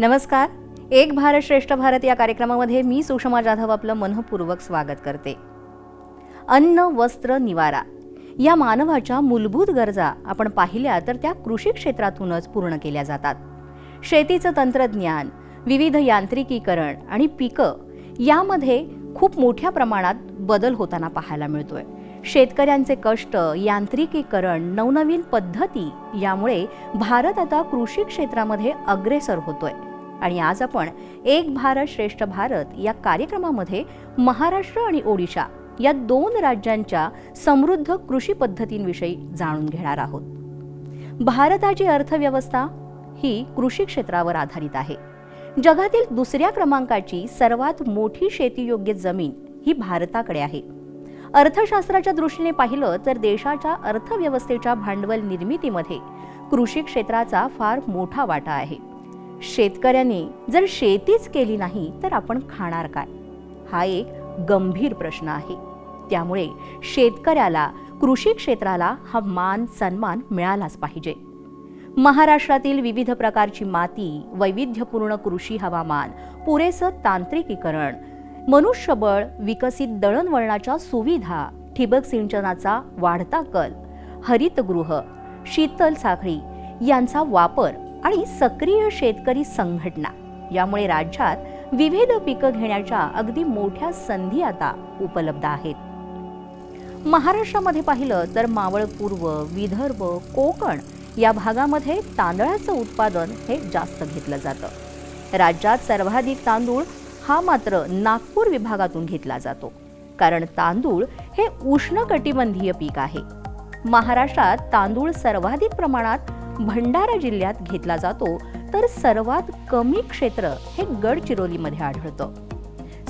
नमस्कार. एक भारत श्रेष्ठ भारत या कार्यक्रमामध्ये मी सुषमा जाधव आपलं मनःपूर्वक स्वागत करते. अन्न, वस्त्र, निवारा या मानवाच्या मूलभूत गरजा आपण पाहिल्या तर त्या कृषी क्षेत्रातूनच पूर्ण केल्या जातात. शेतीचं तंत्रज्ञान, विविध यांत्रिकीकरण आणि पिकं यामध्ये खूप मोठ्या प्रमाणात बदल होताना पाहायला मिळतोय. शेतकऱ्यांचे कष्ट, यांत्रिकीकरण, नवनवीन पद्धती यामुळे भारत आता कृषी क्षेत्रामध्ये अग्रेसर होतोय. आणि आज आपण एक भारत श्रेष्ठ भारत या कार्यक्रमामध्ये महाराष्ट्र आणि ओडिशा या दोन राज्यांच्या समृद्ध कृषी पद्धतींविषयी जाणून घेणार आहोत. भारताची अर्थव्यवस्था ही कृषी क्षेत्रावर आधारित आहे. जगातील दुसऱ्या क्रमांकाची सर्वात मोठी शेतीयोग्य जमीन ही भारताकडे आहे. अर्थशास्त्राच्या दृष्टीने पाहिलं तर देशाच्या अर्थव्यवस्थेच्या भांडवल निर्मितीमध्ये कृषी क्षेत्राचा फार मोठा वाटा आहे. शेतकऱ्यांनी जर शेतीच केली नाही तर आपण खाणार काय, हा एक गंभीर प्रश्न आहे. त्यामुळे शेतकऱ्याला, कृषी क्षेत्राला हा मान सन्मान मिळालाच पाहिजे. महाराष्ट्रातील विविध प्रकारची माती, वैविध्यपूर्ण कृषी हवामान, पुरेसं तांत्रिकीकरण, मनुष्यबळ, विकसित दळणवळणाच्या सुविधा, ठिबक सिंचनाचा वाढता कल, हरितगृह, शीतल साखळी यांचा वापर आणि सक्रिय शेतकरी संघटना यामुळे राज्यात विविध पिकं घेण्याच्या अगदी मोठ्या संधी आता उपलब्ध आहेत. महाराष्ट्रामध्ये पाहिलं तर मावळ पूर्व, विदर्भ, कोकण या भागामध्ये तांदळाचं उत्पादन हे जास्त घेतलं जातं. राज्यात सर्वाधिक तांदूळ हा मात्र नागपूर विभागातून घेतला जातो, कारण तांदूळ हे उष्णकटिबंधीय पीक आहे. महाराष्ट्रात तांदूळ सर्वाधिक प्रमाणात भंडारा जिल्ह्यात घेतला जातो, तर सर्वात कमी क्षेत्र हे गडचिरोलीमध्ये आढळतं.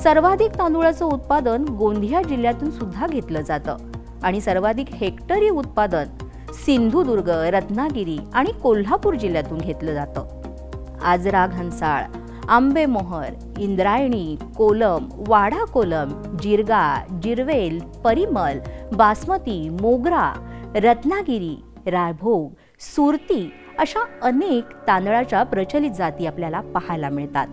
सर्वाधिक तांदूळाचं उत्पादन गोंदिया जिल्ह्यातून सुद्धा घेतलं जातं आणि सर्वाधिक हेक्टरी उत्पादन सिंधुदुर्ग, रत्नागिरी आणि कोल्हापूर जिल्ह्यातून घेतलं जातं. आजरा, घनसाळ, आंबेमोहर, इंद्रायणी, कोलम, वाडा कोलम, जिरगा, जिरवेल, परिमल, बासमती, मोगरा, रत्नागिरी, रायभोग, सुरती अशा अनेक तांदळाच्या प्रचलित जाती आपल्याला पाहायला मिळतात.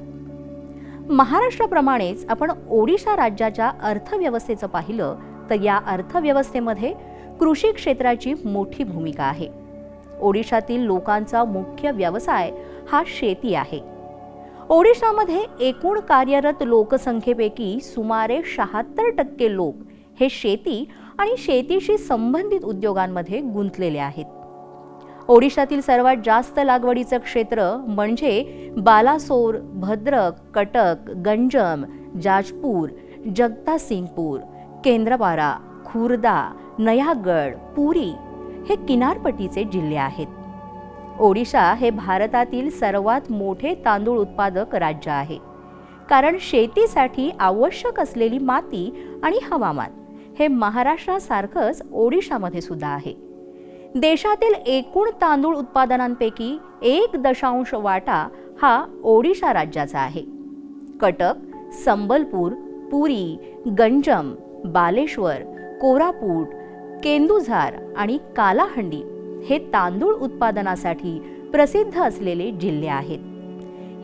महाराष्ट्राप्रमाणेच आपण ओडिशा राज्याच्या अर्थव्यवस्थेचं पाहिलं तर या अर्थव्यवस्थेमध्ये कृषी क्षेत्राची मोठी भूमिका आहे. ओडिशातील लोकांचा मुख्य व्यवसाय हा शेती आहे. ओडिशामध्ये एकूण कार्यरत लोकसंख्येपैकी सुमारे 76% लोक हे शेती आणि शेतीशी संबंधित उद्योगांमध्ये गुंतलेले आहेत. ओडिशातील सर्वात जास्त लागवडीचं क्षेत्र म्हणजे बालासोर, भद्रक, कटक, गंजम, जाजपूर, जगतासिंगपूर, केंद्रपारा, खुर्दा, नयागड, पुरी हे किनारपट्टीचे जिल्हे आहेत. ओडिशा हे भारतातील सर्वात मोठे तांदूळ उत्पादक राज्य आहे, कारण शेतीसाठी आवश्यक असलेली माती आणि हवामान हे महाराष्ट्रासारखंच ओडिशामध्ये सुद्धा आहे. देशातील एकूण तांदूळ उत्पादनांपैकी 1 वाटा हा ओडिशा राज्याचा आहे. कटक, संबलपूर, पुरी, गंजम, बालेश्वर, कोरापूट, केंदुझार आणि कालाहंडी हे तांदूळ उत्पादनासाठी प्रसिद्ध असलेले जिल्हे आहेत.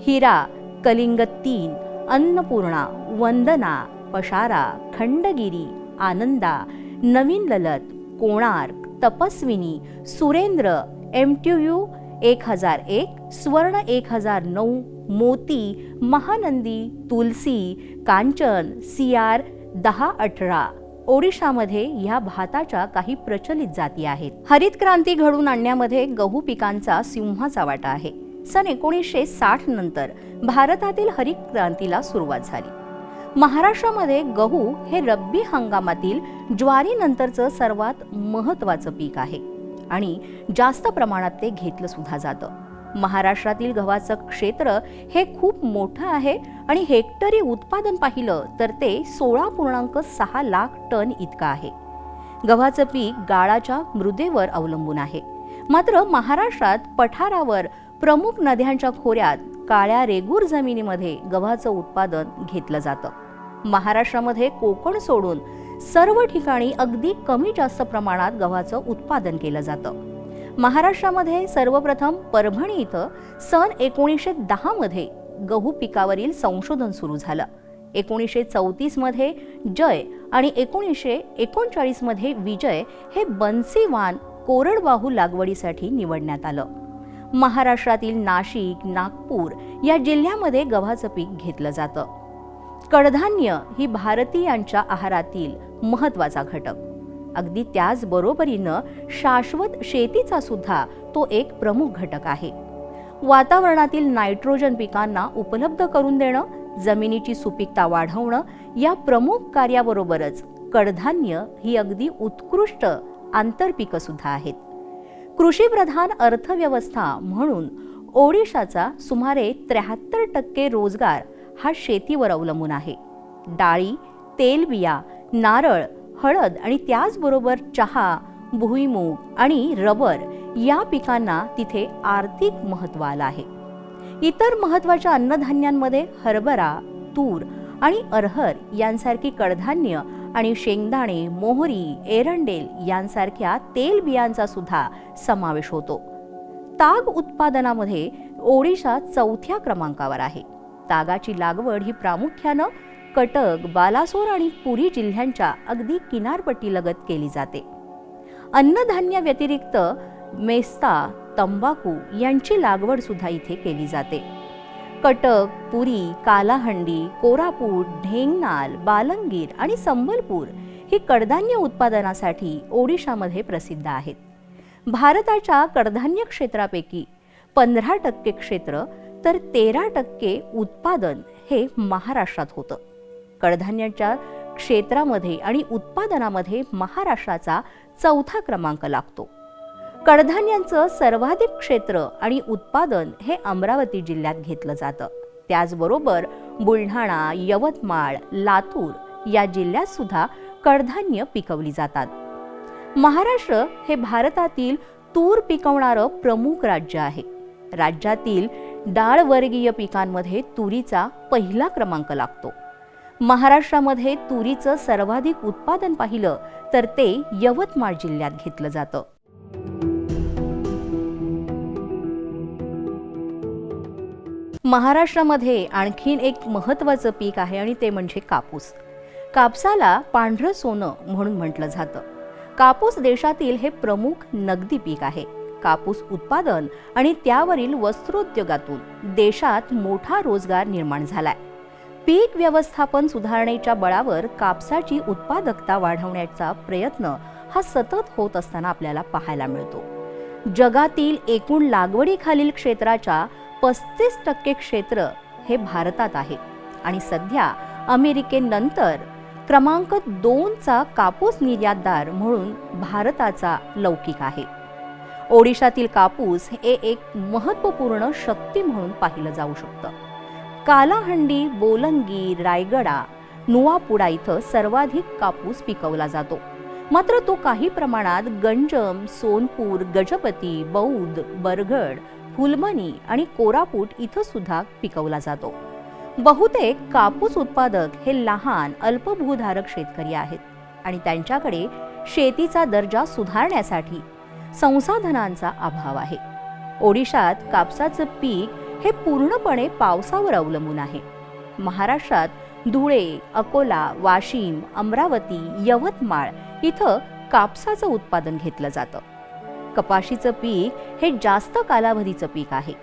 हिरा, कलिंग 3, अन्नपूर्णा, वंदना, पशारा, खंडगिरी, आनंदा, नवीन ललत, कोणार्क, तपस्विनी, सुरेंद्र, MTU 1001, स्वर्ण 1009, मोती, महानंदी, तुलसी, कांचन, CR 1018, ओडिशामध्ये ह्या भाताच्या काही प्रचलित जाती आहेत. हरित क्रांती घडवून आणण्यामध्ये गहू पिकांचा सिंहाचा वाटा आहे. सन 1960 नंतर भारतातील हरित क्रांतीला सुरुवात झाली. महाराष्ट्रामध्ये गहू हे रब्बी हंगामातील ज्वारीनंतरचं सर्वात महत्त्वाचं पीक आहे आणि जास्त प्रमाणात ते घेतलं सुद्धा जातं. महाराष्ट्रातील गव्हाचं क्षेत्र हे खूप मोठं आहे आणि हेक्टरी उत्पादन पाहिलं तर ते 16.6 लाख टन इतकं आहे. गव्हाचं पीक गाळाच्या मृदेवर अवलंबून आहे. मात्र महाराष्ट्रात पठारावर प्रमुख नद्यांच्या खोऱ्यात काळ्या रेगूर जमिनीमध्ये गव्हाचं उत्पादन घेतलं जातं. महाराष्ट्रामध्ये कोकण सोडून सर्व ठिकाणी अगदी कमी जास्त प्रमाणात गव्हाचं उत्पादन केलं जातं. महाराष्ट्रामध्ये सर्वप्रथम परभणी इथं सन 1910 मध्ये गहू पिकावरील संशोधन सुरू झालं. 1934 मध्ये जय आणि 1939 मध्ये विजय हे बन्सीवान कोरडवाहू लागवडीसाठी निवडण्यात आलं. महाराष्ट्रातील नाशिक, नागपूर या जिल्ह्यामध्ये गव्हाचं पीक घेतलं जातं. कडधान्य ही भारतीयांच्या आहारातील महत्त्वाचा घटक. अगदी त्याच बरोबरीनं शाश्वत शेतीचा सुद्धा तो एक प्रमुख घटक आहे. वातावरणातील नायट्रोजन पिकांना उपलब्ध करून देणं, जमिनीची सुपीकता वाढवणं या प्रमुख कार्याबरोबरच कडधान्य ही अगदी उत्कृष्ट आंतरपिकं सुद्धा आहेत. कृषीप्रधान अर्थव्यवस्था म्हणून ओडिशाचा सुमारे 73% रोजगार हा शेतीवर अवलंबून आहे. डाळी, तेलबिया, नारळ, हळद आणि त्याचबरोबर चहा, भुईमूग आणि रबर या पिकांना तिथे आर्थिक महत्त्व आलं आहे. इतर महत्त्वाच्या अन्नधान्यांमध्ये हरभरा, तूर आणि अरहर यांसारखी कडधान्य आणि शेंगदाणे, मोहरी, एरंडेल यांसारख्या तेलबियांचा सुद्धा समावेश होतो. ताग उत्पादनामध्ये ओडिशा 4थ्या क्रमांकावर आहे. तागाची लागवड ही प्रामुख्यानं कटक, बालासोर आणि पुरी जिल्ह्यांच्या अगदी किनारपट्टीलगत केली जाते. अन्नधान्य व्यतिरिक्त मेस्ता, तंबाखू यांची लागवड सुद्धा इथे केली जाते. कटक, पुरी, कालाहंडी, कोरापूट, ढेंगनाल, बालंगीर आणि संबलपूर ही कडधान्य उत्पादनासाठी ओडिशामध्ये प्रसिद्ध आहेत. भारताच्या कडधान्य क्षेत्रापैकी 15% क्षेत्र तर 13% उत्पादन हे महाराष्ट्रात होतं. कडधान्याच्या क्षेत्रामध्ये आणि उत्पादनामध्ये महाराष्ट्राचा 4था क्रमांक लागतो. कडधान्यांचं सर्वाधिक क्षेत्र आणि उत्पादन हे अमरावती जिल्ह्यात घेतलं जातं. त्याचबरोबर बुलढाणा, यवतमाळ, लातूर या जिल्ह्यात सुद्धा कडधान्य पिकवली जातात. महाराष्ट्र हे भारतातील तूर पिकवणारं प्रमुख राज्य आहे. राज्यातील डाळवर्गीय पिकांमध्ये तुरीचा पहिला क्रमांक लागतो. महाराष्ट्रामध्ये तुरीचं सर्वाधिक उत्पादन पाहिलं तर ते यवतमाळ जिल्ह्यात घेतलं जातं. महाराष्ट्रामध्ये आणखीन एक महत्त्वाचं पीक आहे आणि ते म्हणजे कापूस. कापसाला पांढरं सोनं म्हणून म्हटलं जातं. कापूस देशातील हे प्रमुख नगदी पीक आहे. कापूस उत्पादन आणि त्यावरील वस्त्रोद्योगातून देशात मोठा रोजगार निर्माण झालाय. पीक व्यवस्थापन सुधारणेच्या बळावर कापसाची उत्पादकता वाढवण्याचा प्रयत्न हा सतत होत असताना आपल्याला पाहायला मिळतो. जगातील एकूण लागवडीखालील क्षेत्राच्या 35% क्षेत्र हे भारतात आहे आणि सध्या अमेरिकेनंतर क्रमांक 2चा कापूस निर्यातदार म्हणून भारताचा लौकिक आहे. ओडिशातील कापूस हे एक महत्त्वपूर्ण शक्ती म्हणून पाहिलं जाऊ शकतं. कालाहंडी, बोलंगी, रायगडा, नुआपुडा इथं सर्वाधिक कापूस पिकवला जातो. मात्र तो काही प्रमाणात गंजम, सोनपूर, गजपती, बौद्ध, बरगड, फुलमणी आणि कोरापूट इथं सुद्धा पिकवला जातो. बहुतेक कापूस उत्पादक हे लहान अल्पभूधारक शेतकरी आहेत आणि त्यांच्याकडे शेतीचा दर्जा सुधारण्यासाठी संसाधनांचा अभाव आहे. ओडिशात कापसाचं पीक हे पूर्णपणे पावसावर अवलंबून आहे. महाराष्ट्रात धुळे, अकोला, वाशिम, अमरावती, यवतमाळ इथं कापसाचं उत्पादन घेतलं जातं. कपाशीचं पीक हे जास्त कालावधीचं पीक आहे.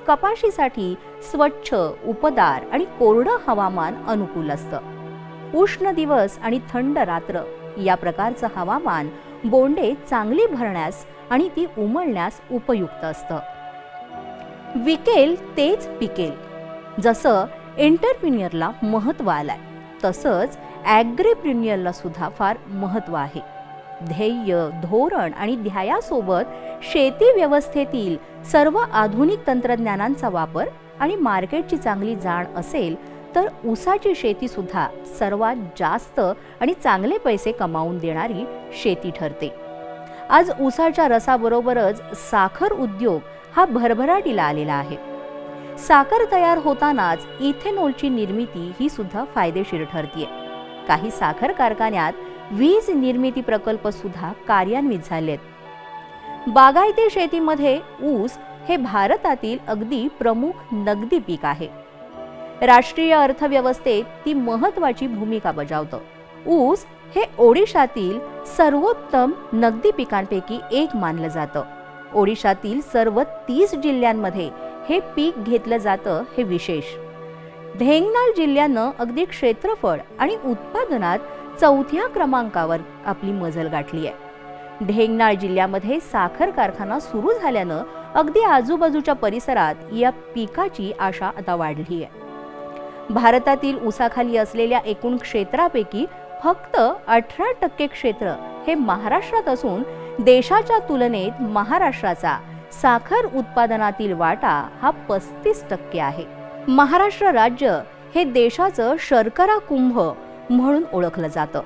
कपाशीसाठी स्वच्छ, उपदार आणि कोरडं हवामान अनुकूल असतं. उष्ण दिवस आणि थंड रात्र या प्रकारचं हवामान बोंडे चांगली भरण्यास आणि ती उमलण्यास उपयुक्त असतं. विकेल तेच पिकेल. जसं एंटरप्रिन्युअरला महत्त्व आलंय तसंच ॲग्रीप्रिन्युअरला सुद्धा फार महत्त्व आहे. ध्येय, धोरण आणि ध्येयासोबत शेती व्यवस्थेतील सर्व आधुनिक तंत्रज्ञानांचा वापर आणि मार्केटची चांगली जाण असेल तर ऊसाची शेती सुद्धा सर्वात जास्त आणि चांगले पैसे कमावून देणारी शेती ठरते. आज ऊसाच्या रसाबरोबरच साखर उद्योग हा भरभराटीला आलेला आहे. साखर तयार होतानाच इथेनॉलची निर्मिती ही सुद्धा फायदेशीर ठरतीये. काही साखर कारखान्यात वीज निर्मिती प्रकल्प सुद्धा कार्यान्वित झालेत. बागायती शेतीमध्ये ऊस हे भारतातील अगदी प्रमुख नगदी पीक आहे. राष्ट्रीय अर्थव्यवस्थेत ती महत्त्वाची भूमिका बजावतं. ऊस हे ओडिशातील सर्वोत्तम नगदी पिकांपैकी एक मानलं जातं. ओडिशातील सर्व 30 जिल्ह्यांमध्ये हे पीक घेतलं जातं हे विशेष. ढेंगनाळ जिल्ह्यानं अगदी क्षेत्रफळ आणि उत्पादनात 4थ्या क्रमांकावर आपली मजल गाठली आहे. ढेंगनाळ जिल्ह्यामध्ये साखर कारखाना सुरू झाल्यानं अगदी आजूबाजूच्या परिसरात या पिकाची आशा आता वाढली आहे. भारतातील ऊसाखाली असलेल्या एकूण क्षेत्रापैकी फक्त 18% क्षेत्र हे महाराष्ट्रात असून देशाच्या तुलनेत महाराष्ट्राचा साखर उत्पादनातील वाटा हा 35% आहे. महाराष्ट्र राज्य हे देशाचं शर्करा कुंभ म्हणून ओळखलं जातं.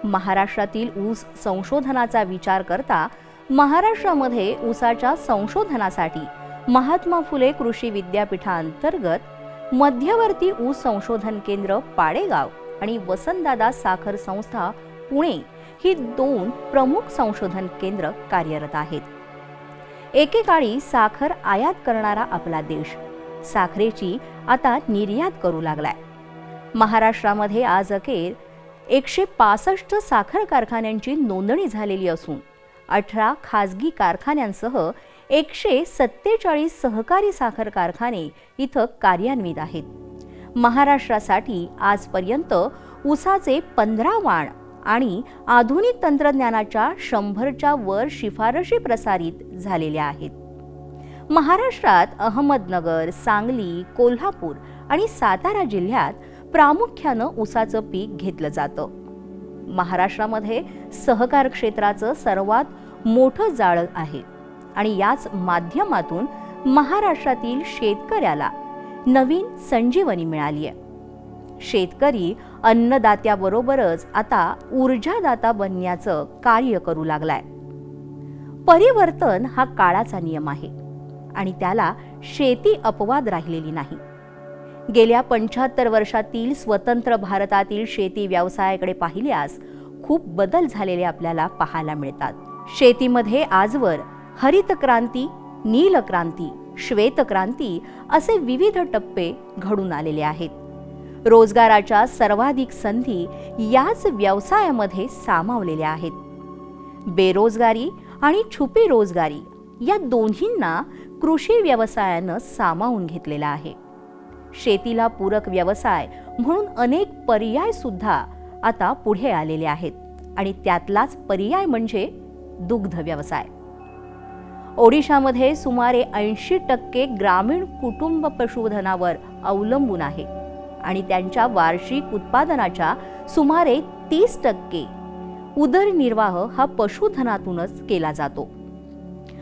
महाराष्ट्रातील ऊस संशोधनाचा विचार करता महाराष्ट्रामध्ये ऊसाच्या संशोधनासाठी महात्मा फुले कृषी विद्यापीठांतर्गत मध्यवर्ती ऊस संशोधन केंद्र पाडेगाव आणि वसंतदादा साखर संस्था पुणे ही 2 प्रमुख संशोधन केंद्र कार्यरत आहेत. एकेकाळी साखर आयात करणारा आपला देश साखरेची आता निर्यात करू लागलाय. महाराष्ट्रामध्ये आज अखेर 165 साखर कारखान्यांची नोंदणी झालेली असून 18 खाजगी कारखान्यांसह 147 सहकारी साखर कारखाने इथं कार्यान्वित आहेत. महाराष्ट्रासाठी आजपर्यंत ऊसाचे 15 वाण आणि आधुनिक तंत्रज्ञानाच्या 100च्या वर शिफारशी प्रसारित झालेल्या आहेत. महाराष्ट्रात अहमदनगर, सांगली, कोल्हापूर आणि सातारा जिल्ह्यात प्रामुख्यानं ऊसाचं पीक घेतलं जातं. महाराष्ट्रामध्ये सहकार क्षेत्राचं सर्वात मोठं जाळं आहे आणि याच माध्यमातून महाराष्ट्रातील शेतकऱ्याला नवीन संजीवनी मिळाली आहे. शेतकरी अन्नदात्याबरोबरच आता ऊर्जादाता बनण्याचं कार्य करू लागलाय. परिवर्तन हा काळाचा नियम आहे आणि त्याला शेती अपवाद राहिलेली नाही. गेल्या 75 वर्षातील स्वतंत्र भारतातील शेती व्यवसायाकडे पाहिल्यास खूप बदल झालेले आपल्याला पाहायला मिळतात. शेतीमध्ये आजवर हरित क्रांती, नील क्रांती, श्वेत क्रांती असे विविध टप्पे घडून आलेले आहेत. रोजगाराच्या सर्वाधिक संधी याच व्यवसायामध्ये सामावलेल्या आहेत. बेरोजगारी आणि छुपी रोजगारी या दोन्हींना कृषी व्यवसायानं सामावून घेतलेला आहे. शेतीला पूरक व्यवसाय म्हणून अनेक पर्याय सुद्धा आता पुढे आलेले आहेत आणि त्यातलाच पर्याय म्हणजे दुग्ध व्यवसाय. ओडिशामध्ये सुमारे 80% ग्रामीण कुटुंब पशुधनावर अवलंबून आहे आणि त्यांच्या वार्षिक उत्पादनाच्या सुमारे 30% उदरनिर्वाह हा पशुधनातूनच केला जातो.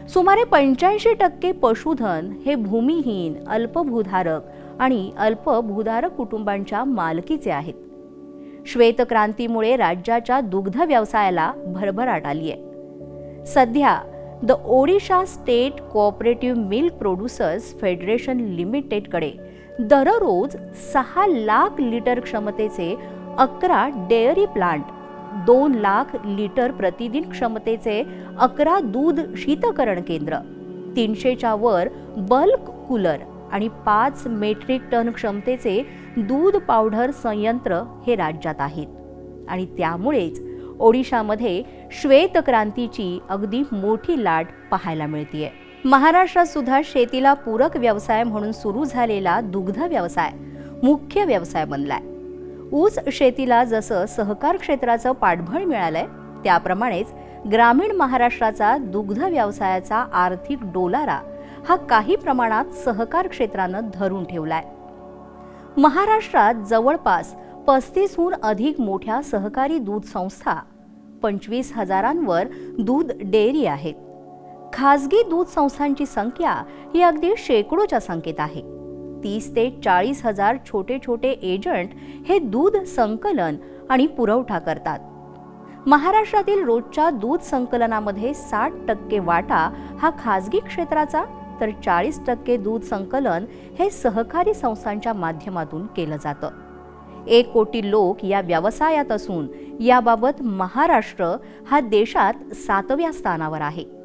सुमारे 85% पशुधन हे भूमिहीन, अल्पभूधारक आणि अल्पभूधारक कुटुंबांच्या मालकीचे आहेत. श्वेतक्रांतीमुळे राज्याच्या दुग्ध व्यवसायाला भरभराट आली आहे. सध्या the Odisha state cooperative milk producers federation लिमिटेडकडे दररोज 6 लाख लिटर क्षमतेचे 11 डेअरी प्लांट, 2 लाख लिटर प्रतिदिन क्षमतेचे 11 दूध शीतकरण केंद्र, 300च्या वर बल्क कूलर आणि 5 मेट्रिक टन क्षमतेचे दूध पावडर संयंत्र हे राज्यात आहेत आणि त्यामुळेच ओडिशामध्ये श्वेत क्रांतीची अगदी मोठी लाट पाहायला मिळतेय. महाराष्ट्रात सुद्धा शेतीला पूरक व्यवसाय म्हणून सुरू झालेला दुग्ध व्यवसाय मुख्य व्यवसाय बनलाय. ऊस शेतीला जसं सहकार क्षेत्राचं पाठबळ मिळालंय, त्याप्रमाणेच ग्रामीण महाराष्ट्राचा दुग्ध व्यवसायाचा आर्थिक डोलारा हा काही प्रमाणात सहकार क्षेत्रानं धरून ठेवलाय. महाराष्ट्रात जवळपास 35हून अधिक मोठ्या सहकारी दूध संस्था, 25,000वर दूध डेअरी आहेत. खासगी दूध संस्थांची संख्या ही अगदी शेकडोच्या संख्येत आहे. 30 ते 40,000 छोटे छोटे एजंट हे दूध संकलन आणि पुरवठा करतात. महाराष्ट्रातील रोजच्या दूध संकलनामध्ये 60% वाटा हा खासगी क्षेत्राचा, तर 40% दूध संकलन हे सहकारी संस्थांच्या माध्यमातून केलं जातं. 1 कोटी लोक या व्यवसायात असून याबाबत महाराष्ट्र हा देशात 7व्या स्थानावर आहे.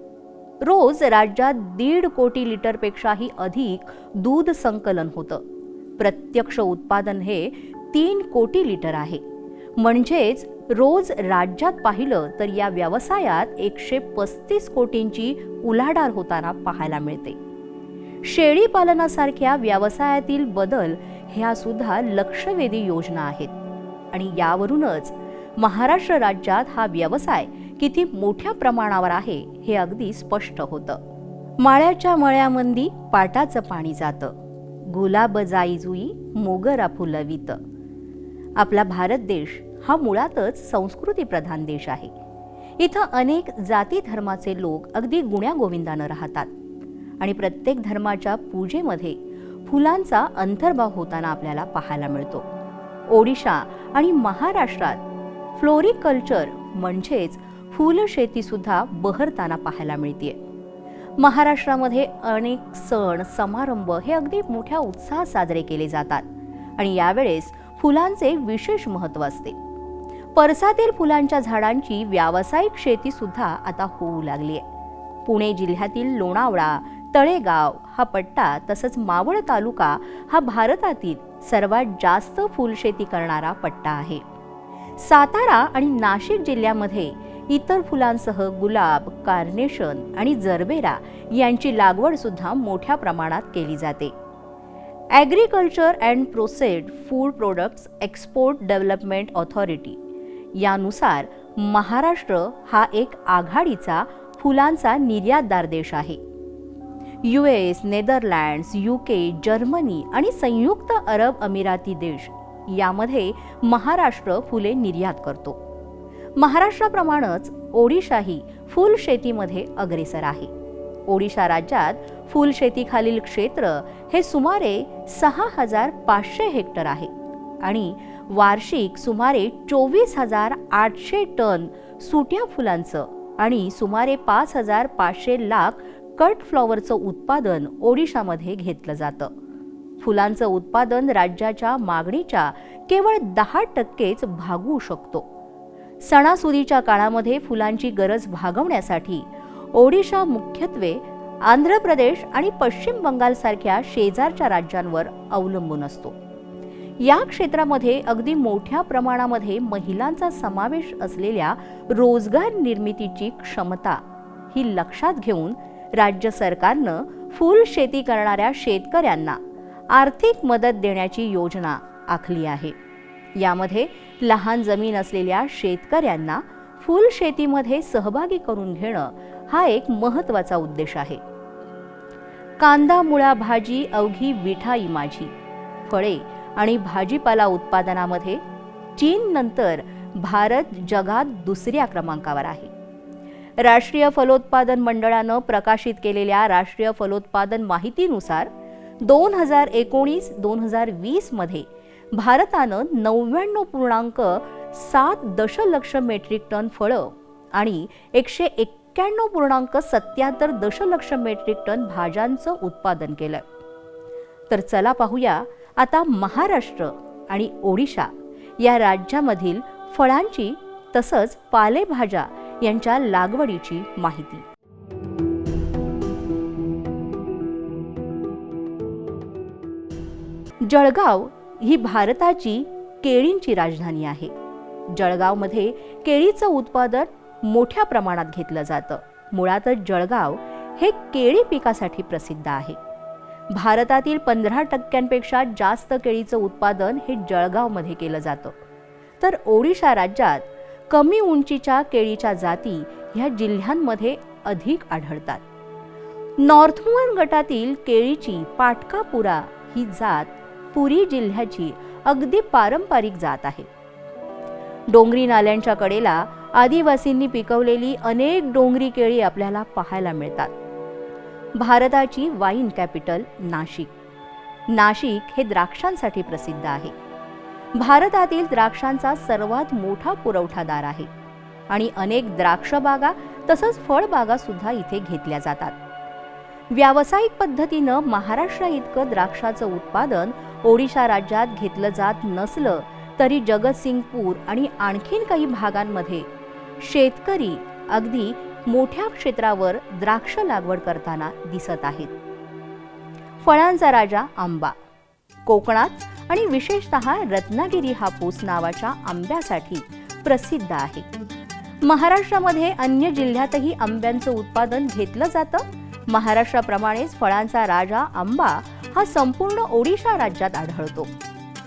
रोज राज्यात 1.5 कोटी लिटरपेक्षाही अधिक दूध संकलन होतं. प्रत्यक्ष उत्पादन हे 3 कोटी लिटर आहे. म्हणजेच रोज राज्यात पाहिलं तर या व्यवसायात 135 कोटींची उलाढाल होताना पाहायला मिळते. शेळी पालनासारख्या व्यवसायातील बदल ह्या सुद्धा लक्षवेधी योजना आहेत आणि यावरूनच महाराष्ट्र राज्यात हा व्यवसाय किती मोठ्या प्रमाणावर आहे हे अगदी स्पष्ट होतं. माळ्याच्या मळ्यामंदी पाटाचं पाणी जातं, गुलाब जाई जुई मोगरा फुलवित. आपला भारत देश हा मुळातच संस्कृती प्रधान देश आहे. इथं अनेक जाती धर्माचे लोक अगदी गुण्यागोविंदानं राहतात आणि प्रत्येक धर्माच्या पूजेमध्ये फुलांचा अंतर्भाव होताना आपल्याला पाहायला मिळतो. ओडिशा आणि महाराष्ट्रात फ्लोरिकल्चर म्हणजेच फुलशेती सुद्धा बहरताना पाहायला मिळते. महाराष्ट्रामध्ये अनेक सण समारंभ हे अगदी मोठ्या उत्साहात साजरे केले जातात आणि यावेळेस फुलांचे विशेष महत्त्व असते. परसातील फुलांच्या झाडांची व्यावसायिक शेती सुद्धा आता होऊ लागली आहे. पुणे जिल्ह्यातील लोणावळा, तळेगाव हा पट्टा तसंच मावळ तालुका हा भारतातील सर्वात जास्त फुलशेती करणारा पट्टा आहे. सातारा आणि नाशिक जिल्ह्यामध्ये इतर फुलांसह गुलाब, कार्नेशन आणि जरबेरा यांची लागवड सुद्धा मोठ्या प्रमाणात केली जाते. Agriculture and processed food products export development authority यानुसार महाराष्ट्र हा एक आघाडीचा फुलांचा निर्यातदार देश आहे. US, नेदरलँड्स, UK, जर्मनी आणि संयुक्त अरब अमिराती देश यामध्ये महाराष्ट्र फुले निर्यात करतो. महाराष्ट्राप्रमाणेच ओडिशाही फुल शेतीमध्ये अग्रेसर आहे. ओडिशा राज्यात फुलशेतीखालील क्षेत्र हे सुमारे 6,500 हेक्टर आहे आणि वार्षिक सुमारे 24,800 टन सुट्या फुलांचं आणि सुमारे 5,500 लाख कट फ्लॉवरचं उत्पादन ओडिशामध्ये घेतलं जातं. फुलांचं उत्पादन राज्याच्या मागणीच्या केवळ 10%च भागवू शकतो. सणासुदीच्या काळामध्ये फुलांची गरज भागवण्यासाठी ओडिशा मुख्यत्वे आंध्र प्रदेश आणि पश्चिम बंगाल सारख्या शेजारच्या राज्यांवर अवलंबून असतो. या क्षेत्रामध्ये अगदी मोठ्या प्रमाणामध्ये महिलांचा समावेश असलेल्या रोजगार निर्मितीची क्षमता ही लक्षात घेऊन राज्य सरकारनं फुल शेती करणाऱ्या शेतकऱ्यांना आर्थिक मदत देण्याची योजना आखली आहे. यामध्ये लहान जमीन असलेल्या शेतकऱ्यांना फुल शेतीमध्ये सहभागी करून घेणं हा एक महत्त्वाचा उद्देश आहे. कांदा मुळा भाजी अवघी विठाई माझी. फळे आणि भाजीपाला उत्पादनामध्ये चीन नंतर भारत जगात 2ऱ्या क्रमांकावर आहे. राष्ट्रीय फलोत्पादन मंडळानं प्रकाशित केलेल्या राष्ट्रीय फलोत्पादन माहितीनुसार 2019-2020 मध्ये भारतानं 99.7 दशलक्ष मेट्रिक टन फळं आणि 191.77 दशलक्ष मेट्रिक टन भाज्यांचं उत्पादन केलं. तर चला पाहूया आता महाराष्ट्र आणि ओडिशा या राज्यामधील फळांची तसंच पालेभाज्या यांच्या लागवडीची माहिती. जळगाव ही भारताची केळींची राजधानी आहे. जळगावमध्ये केळीचं उत्पादन मोठ्या प्रमाणात घेतलं जातं. मुळातच जळगाव हे केळी पिकासाठी प्रसिद्ध आहे. भारतातील 15% जास्त केळीचं उत्पादन हे जळगावमध्ये केलं जातं. तर ओडिशा राज्यात कमी उंचीच्या केळीच्या जाती ह्या जिल्ह्यांमध्ये अधिक आढळतात. नॉर्थमोर गटातील केळीची पाटकापुरा ही जात पुरी जिल्ह्याची अगदी पारंपरिक जात आहे. डोंगरी नाल्यांच्या कडेला आदिवासींनी पिकवलेली अनेक डोंगरी केळी आपल्याला पाहायला मिळतात. भारताची वाईन कॅपिटल नाशिक. नाशिक हे द्राक्षांसाठी प्रसिद्ध आहे. भारतातील द्राक्षांचा सर्वात मोठा पुरवठादार आहे आणि अनेक द्राक्ष बागा तसंच फळबागा सुद्धा इथे घेतल्या जातात. व्यावसायिक पद्धतीनं महाराष्ट्र इतकं द्राक्षाचं उत्पादन ओडिशा राज्यात घेतलं जात नसलं तरी जगतसिंगपूर आणि आणखीन काही भागांमध्ये शेतकरी अगदी मोठ्या क्षेत्रावर द्राक्ष लागवड करताना दिसत आहेत. फळांचा राजा आंबा. कोकणात आणि विशेषतः रत्नागिरी हापूस नावाच्या आंब्यासाठी प्रसिद्ध आहे. महाराष्ट्रामध्ये अन्य जिल्ह्यातही आंब्यांचं उत्पादन घेतलं जातं. महाराष्ट्राप्रमाणेच फळांचा राजा आंबा हा संपूर्ण ओडिशा राज्यात आढळतो.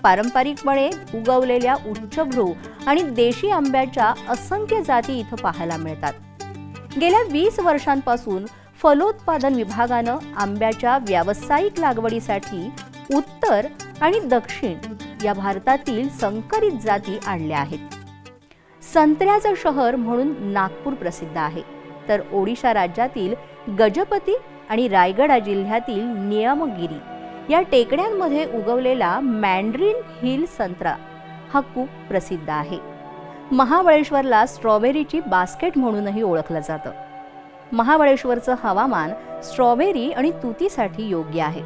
पारंपरिकपणे उगवलेल्या उच्चभ्रू आणि देशी आंब्याच्या असंख्य जाती इथं पाहायला मिळतात. गेल्या 20 वर्षांपासून फलोत्पादन विभागानं आंब्याच्या व्यावसायिक लागवडीसाठी उत्तर आणि दक्षिण या भारतातील संकरित जाती आणल्या आहेत. संत्र्याचं शहर म्हणून नागपूर प्रसिद्ध आहे. तर ओडिशा राज्यातील गजपती आणि रायगडा जिल्ह्यातील नियमगिरी या टेकड्यांमध्ये उगवलेला मँड्रिन हिल संत्रा हा खूप प्रसिद्ध आहे. महाबळेश्वरला स्ट्रॉबेरीची बास्केट म्हणूनही ओळखलं जातं. महाबळेश्वरचं हवामान स्ट्रॉबेरी आणि तुतीसाठी योग्य आहे.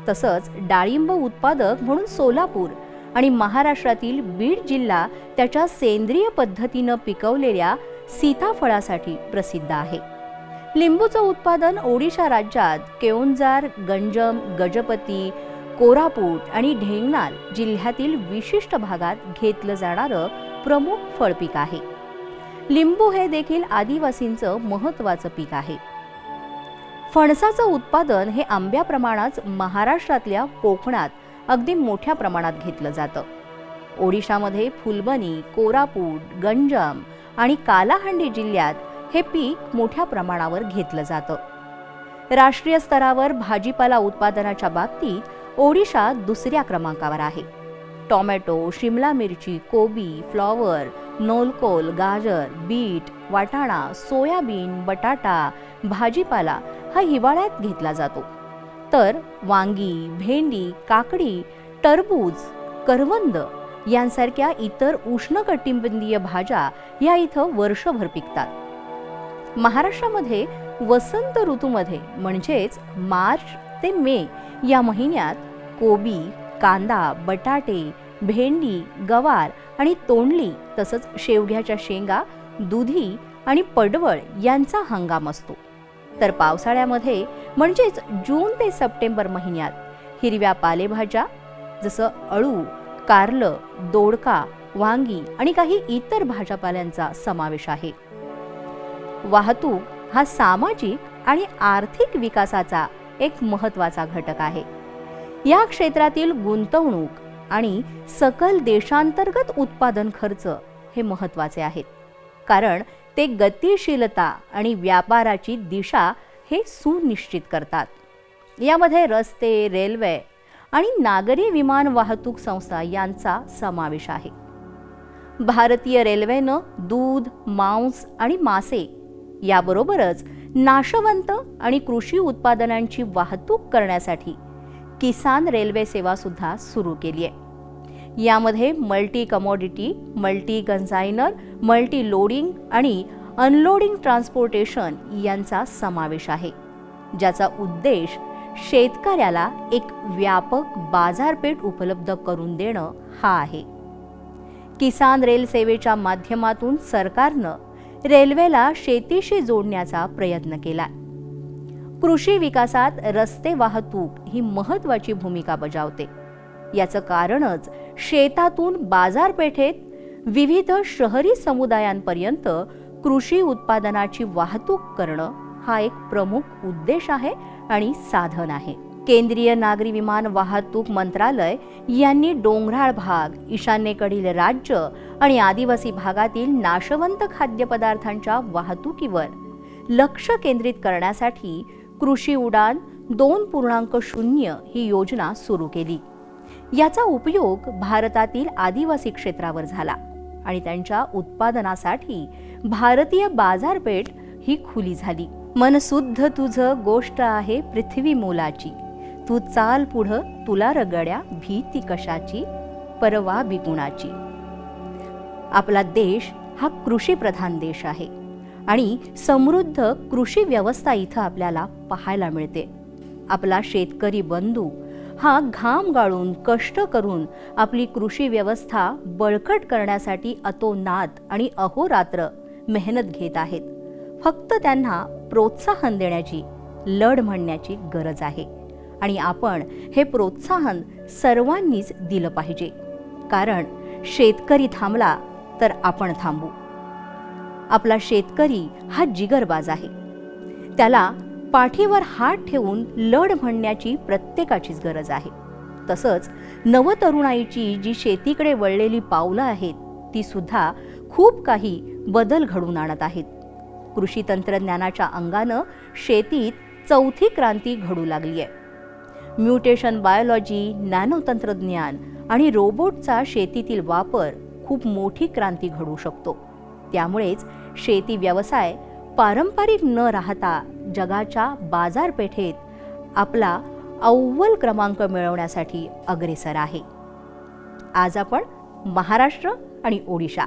तसंच डाळिंब उत्पादक म्हणून सोलापूर आणि महाराष्ट्रातील बीड जिल्हा त्याच्या सेंद्रिय पद्धतीनं पिकवलेल्या सीताफळासाठी प्रसिद्ध आहे. लिंबूचं उत्पादन ओडिशा राज्यात केओंझार, गंजम, गजपती, कोरापूट आणि ढेंगनाल जिल्ह्यातील विशिष्ट भागात घेतलं जाणारं प्रमुख फळपीक आहे. लिंबू हे देखील आदिवासींचं महत्त्वाचं पीक आहे. फणसाचं उत्पादन हे आंब्याप्रमाणेच महाराष्ट्रातल्या कोकणात अगदी मोठ्या प्रमाणात घेतलं जातं. ओडिशामध्ये फुलबनी, कोरापूट, गंजम आणि कालाहांडी जिल्ह्यात हे पीक मोठ्या प्रमाणावर घेतलं जातं. राष्ट्रीय स्तरावर भाजीपाला उत्पादनाच्या बाबतीत ओडिशा दुसऱ्या क्रमांकावर आहे. टोमॅटो, शिमला मिरची, कोबी, फ्लॉवर, नोलकोल, गाजर, बीट, वाटाणा, सोयाबीन, बटाटा, भाजीपाला हा हिवाळ्यात घेतला जातो. तर वांगी, भेंडी, काकडी, टरबूज, करवंद यांसारख्या इतर उष्णकटिबंधीय भाज्या या इथं वर्षभर पिकतात. महाराष्ट्रामध्ये वसंत ऋतूमध्ये म्हणजेच मार्च ते मे या महिन्यात कोबी, कांदा, बटाटे, भेंडी, गवार आणि तोंडली तसंच शेवग्याच्या शेंगा, दुधी आणि पडवळ यांचा हंगाम असतो. तर पावसाळ्यामध्ये म्हणजेच जून ते सप्टेंबर महिन्यात हिरव्या पालेभाज्या जसं अळू, कारलं, दोडका, वांगी आणि काही इतर भाज्यापाल्यांचा समावेश आहे. वाहतूक हा सामाजिक आणि आर्थिक विकासाचा एक महत्त्वाचा घटक आहे. या क्षेत्रातील गुंतवणूक आणि सकल देशांतर्गत उत्पादन खर्च हे महत्त्वाचे आहेत, कारण ते गतिशीलता आणि व्यापाराची दिशा हे सुनिश्चित करतात. यामध्ये रस्ते, रेल्वे आणि नागरी विमान वाहतूक संस्था यांचा समावेश आहे. भारतीय रेल्वेनं दूध, मांस आणि मासे याबरोबरच नाशवंत आणि कृषी उत्पादनांची वाहतूक करण्यासाठी किसान रेल्वे सेवा सुद्धा सुरू केली आहे. यामध्ये multi commodity, multi consignor, multi loading आणि अनलोडिंग ट्रान्सपोर्टेशन यांचा समावेश आहे, ज्याचा उद्देश शेतकऱ्याला एक व्यापक बाजारपेठ उपलब्ध करून देणं हा आहे. किसान रेल सेवेच्या माध्यमातून सरकारनं रेल्वेला शेतीशी जोडण्याचा प्रयत्न केला. कृषी विकासात रस्ते वाहतूक ही महत्त्वाची भूमिका बजावते. याचं कारणच शेतातून बाजारपेठेत विविध शहरी समुदायांपर्यंत कृषी उत्पादनाची वाहतूक करणं हा एक प्रमुख उद्देश आहे आणि साधन आहे. केंद्रीय नागरी विमान वाहतूक मंत्रालय यांनी डोंगराळ भाग, ईशान्येकडील राज्य आणि आदिवासी भागातील नाशवंत खाद्यपदार्थांच्या वाहतुकीवर लक्ष केंद्रित करण्यासाठी कृषी उडान 2.0 ही योजना सुरू केली. याचा उपयोग भारतातील आदिवासी क्षेत्रावर झाला आणि त्यांच्या उत्पादनासाठी भारतीय बाजारपेठ ही खुली झाली. मनसुद्ध तुझं गोष्ट आहे पृथ्वी मोलाची, तू चाल पुढं तुला रगड्या भीती कशाची, परवा बिगुणाची. आपला देश हा कृषीप्रधान देश आहे आणि समृद्ध कृषी व्यवस्था इथं आपल्याला पाहायला मिळते. आपला शेतकरी बंधू हा घाम गाळून कष्ट करून आपली कृषी व्यवस्था बळकट करण्यासाठी अतोनात आणि अहोरात्र मेहनत घेत आहेत. फक्त त्यांना प्रोत्साहन देण्याची, लढ म्हणण्याची गरज आहे आणि आपण हे प्रोत्साहन सर्वांनीच दिलं पाहिजे. कारण शेतकरी थांबला तर आपण थांबू. आपला शेतकरी हा जिगरबाज आहे. त्याला पाठीवर हात ठेवून लढ म्हणण्याची प्रत्येकाचीच गरज आहे. तसंच नवतरुणाईची जी शेतीकडे वळलेली पावलं आहेत ती सुद्धा खूप काही बदल घडवून आणत आहेत. कृषी तंत्रज्ञानाच्या अंगानं शेतीत चौथी क्रांती घडू लागली आहे. म्युटेशन बायोलॉजी, नॅनो तंत्रज्ञान आणि रोबोटचा शेतीतील वापर खूप मोठी क्रांती घडवू शकतो. त्यामुळेच शेती व्यवसाय पारंपरिक न राहता जगाच्या बाजारपेठेत आपला अव्वल क्रमांक मिळवण्यासाठी अग्रेसर आहे. आज आपण महाराष्ट्र आणि ओडिशा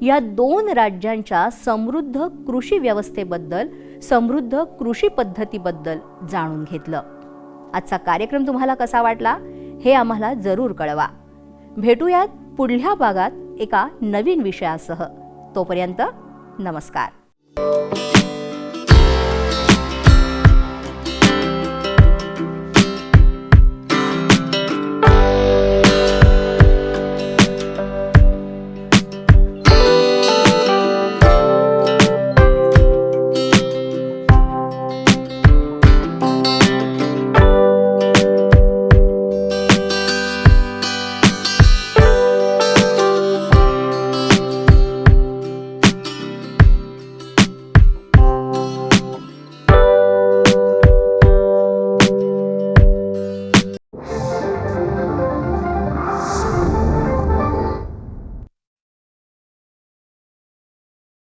या 2 राज्यांच्या समृद्ध कृषी व्यवस्थेबद्दल, समृद्ध कृषी पद्धतीबद्दल जाणून घेतलं. आजचा कार्यक्रम तुम्हाला कसा वाटला हे आम्हाला जरूर कळवा. भेटूयात पुढल्या भागात एका नवीन विषयासह. तोपर्यंत नमस्कार.